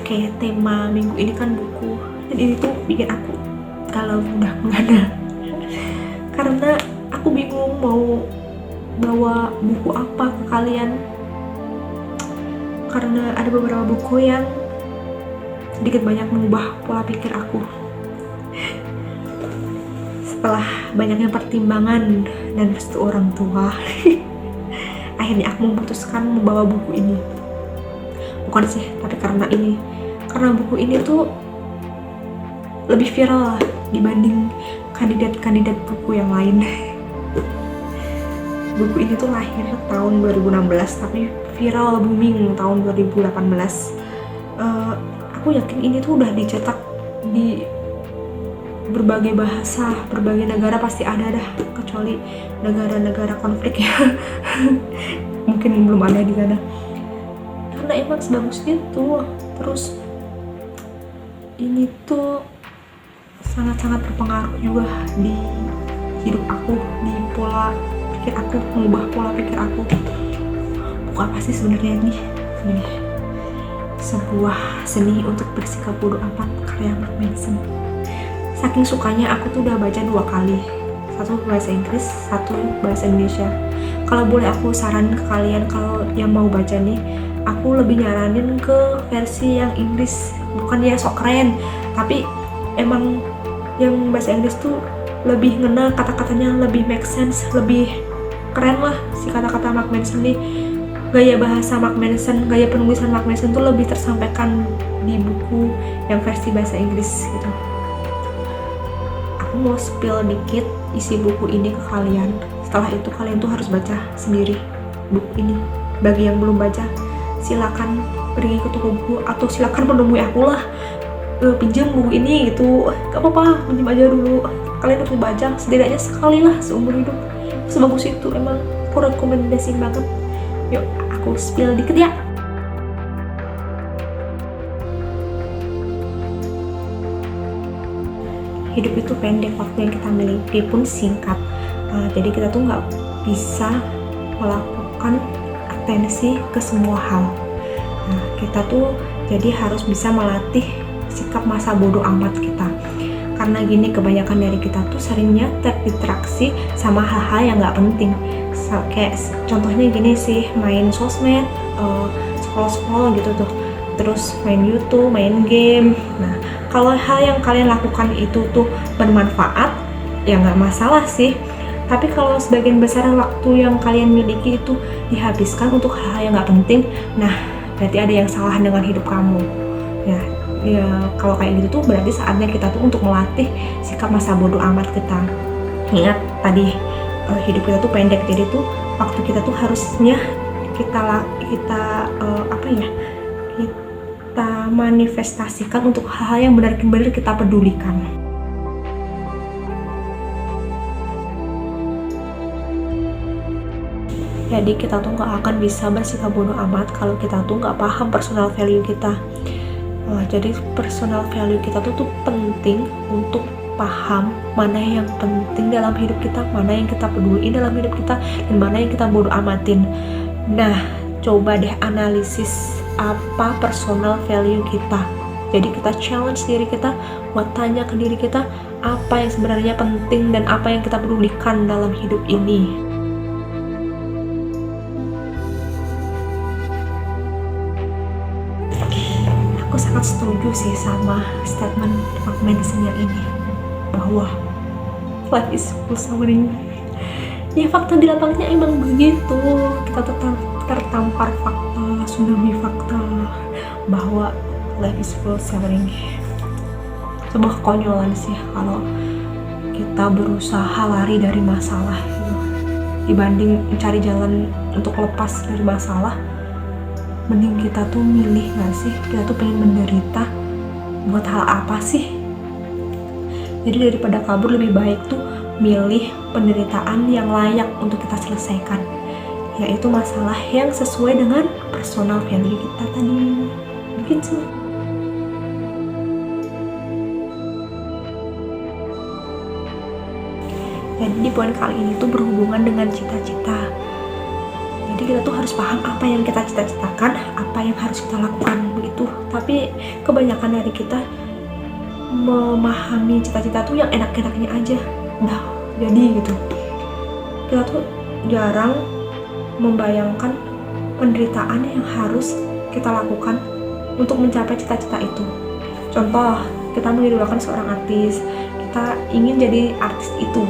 Oke, tema minggu ini kan buku, dan ini tuh bikin aku kalau udah menghadap karena aku bingung mau bawa buku apa ke kalian, karena ada beberapa buku yang sedikit banyak mengubah pola pikir aku. Setelah banyaknya pertimbangan dan restu orang tua, akhirnya aku memutuskan membawa buku ini. Bukan sih, tapi karena buku ini tuh lebih viral dibanding kandidat-kandidat buku yang lain. Buku ini tuh lahir tahun 2016 tapi viral booming tahun 2018. Aku yakin ini tuh udah dicetak di berbagai bahasa, berbagai negara pasti ada dah, kecuali negara-negara konflik ya. Mungkin belum ada di sana. Karena emang sebagus itu. Terus ini tuh sangat-sangat berpengaruh juga di hidup aku, di pola pikir aku, mengubah pola pikir aku. Buku apa sih sebenarnya ini? Sebuah seni untuk bersikap bodoh amat, karya Mark Manson. Saking sukanya aku tuh udah baca 2 kali, satu bahasa Inggris, satu bahasa Indonesia. Kalau boleh aku saran ke kalian, kalau yang mau baca nih, aku lebih nyaranin ke versi yang Inggris. Bukan dia sok keren, tapi emang yang bahasa Inggris tuh lebih ngena, kata-katanya lebih make sense, lebih keren lah si kata-kata Mark Manson nih. Gaya bahasa Mark Manson, gaya penulisan Mark Manson tuh lebih tersampaikan di buku yang versi bahasa Inggris gitu. Aku mau spill dikit isi buku ini ke kalian. Setelah itu kalian tuh harus baca sendiri buku ini. Bagi yang belum baca, silakan pergi ke toko buku atau silakan menemui aku lah, pinjam buku ini gitu. Gak apa-apa, pinjam aja dulu. Kalian harus baca setidaknya sekali lah seumur hidup. Sebagus itu, emang aku rekomendasiin banget. Yuk, aku spill dikit ya. Hidup itu pendek, waktu yang kita miliki pun singkat. Jadi kita tuh nggak bisa melakukan atensi ke semua hal. Kita tuh jadi harus bisa melatih sikap masa bodoh amat kita. Karena gini, kebanyakan dari kita tuh seringnya terdistraksi sama hal-hal yang nggak penting. Kayak contohnya gini sih, main sosmed, scroll-scroll gitu tuh, terus main YouTube, main game. Nah, kalau hal yang kalian lakukan itu tuh bermanfaat, ya nggak masalah sih. Tapi kalau sebagian besar waktu yang kalian miliki itu dihabiskan untuk hal-hal yang nggak penting, nah berarti ada yang salah dengan hidup kamu. Ya kalau kayak gitu tuh berarti saatnya kita tuh untuk melatih sikap masa bodoh amat kita. Ingat tadi, hidup kita tuh pendek, jadi tuh waktu kita tuh harusnya kita manifestasikan untuk hal-hal yang benar-benar kita pedulikan. Jadi kita tuh nggak akan bisa bersikap bodoh amat kalau kita tuh nggak paham personal value kita. Jadi personal value kita tuh penting untuk paham mana yang penting dalam hidup kita, mana yang kita peduliin dalam hidup kita, dan mana yang kita bodoh amatin. Nah, coba deh analisis apa personal value kita. Jadi kita challenge diri kita buat tanya ke diri kita apa yang sebenarnya penting dan apa yang kita pedulikan dalam hidup ini. Aku sangat setuju sih sama statement Mark Manson yang ini, bahwa life is full suffering. Ya fakta di lapangnya emang begitu. Kita tetap tertampar fakta, tsunami fakta, bahwa life is full suffering. Sebuah kekonyolan sih kalau kita berusaha lari dari masalah gitu. Dibanding mencari jalan untuk lepas dari masalah, mending kita tuh milih gak sih, kita tuh pengen menderita buat hal apa sih. Jadi daripada kabur, lebih baik tuh milih penderitaan yang layak untuk kita selesaikan, yaitu masalah yang sesuai dengan personal value kita tadi. Mungkin sih. Jadi di poin kali ini tuh berhubungan dengan cita-cita. Jadi kita tuh harus paham apa yang kita cita-citakan, apa yang harus kita lakukan. Begitu tuh, tapi kebanyakan dari kita memahami cita-cita tuh yang enak-enaknya aja udah jadi gitu. Kita tuh jarang membayangkan penderitaan yang harus kita lakukan untuk mencapai cita-cita itu. Contoh, kita mengidolakan seorang artis, kita ingin jadi artis itu,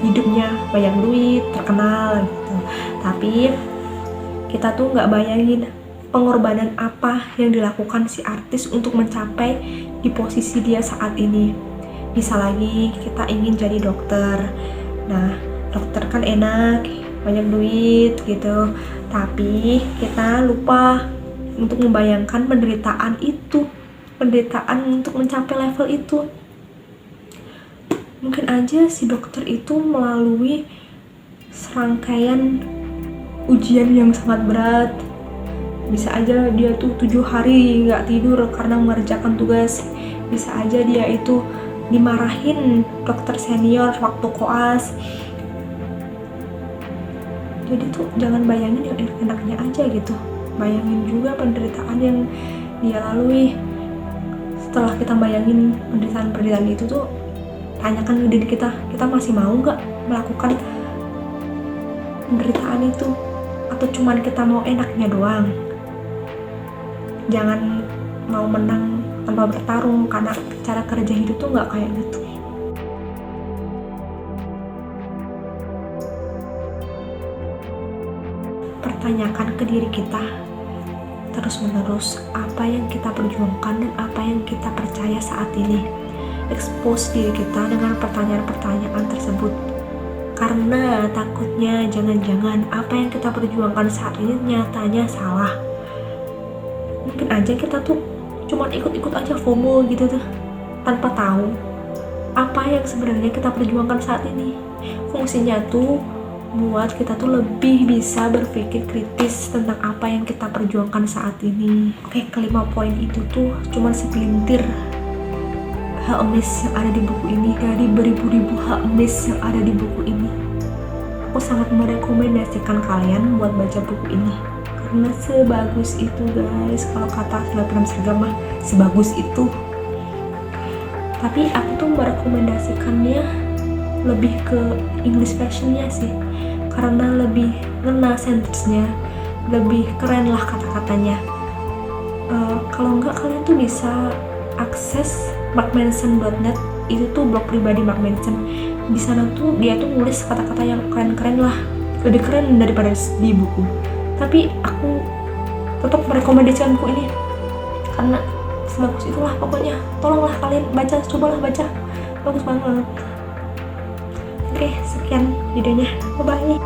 hidupnya banyak duit, terkenal gitu. Tapi kita tuh nggak bayangin pengorbanan apa yang dilakukan si artis untuk mencapai di posisi dia saat ini. Bisa lagi kita ingin jadi dokter. Nah, dokter kan enak, banyak duit gitu. Tapi kita lupa untuk membayangkan penderitaan itu, penderitaan untuk mencapai level itu. Mungkin aja si dokter itu melalui serangkaian ujian yang sangat berat. Bisa aja dia tuh 7 hari nggak tidur karena mengerjakan tugas. Bisa aja dia itu dimarahin dokter senior waktu koas. Jadi tuh jangan bayangin yang enak-enaknya aja gitu. Bayangin juga penderitaan yang dia lalui. Setelah kita bayangin penderitaan-penderitaan itu tuh, tanyakan ke diri kita masih mau nggak melakukan penderitaan itu, atau cuman kita mau enaknya doang. Jangan mau menang tanpa bertarung, karena cara kerja hidup tuh nggak kayak gitu. Pertanyakan ke diri kita terus-menerus apa yang kita perjuangkan dan apa yang kita percaya saat ini. Expose diri kita dengan pertanyaan-pertanyaan tersebut, karena takutnya jangan-jangan apa yang kita perjuangkan saat ini nyatanya salah. Mungkin aja kita tuh cuma ikut-ikut aja FOMO gitu tuh, tanpa tahu apa yang sebenarnya kita perjuangkan saat ini. Fungsinya tuh buat kita tuh lebih bisa berpikir kritis tentang apa yang kita perjuangkan saat ini. Oke, kelima poin itu tuh cuma segelintir hal emis yang ada di buku ini, dari beribu-ribu hal emis yang ada di buku ini. Aku sangat merekomendasikan kalian buat baca buku ini, karena sebagus itu guys. Kalau kata film seragam mah sebagus itu. Tapi aku tuh merekomendasikannya lebih ke English versionnya sih, karena lebih ngena sentence-nya, lebih keren lah kata-katanya. Kalau enggak, kalian tuh bisa akses markmanson.net, itu tuh blog pribadi Mark Manson. Di sana tuh dia tuh nulis kata-kata yang keren-keren lah, lebih keren daripada di buku. Tapi aku tetap merekomendasikan buku ini karena sebagus itulah pokoknya. Tolonglah kalian baca, cobalah baca, bagus banget. Oke, sekian videonya, bye bye.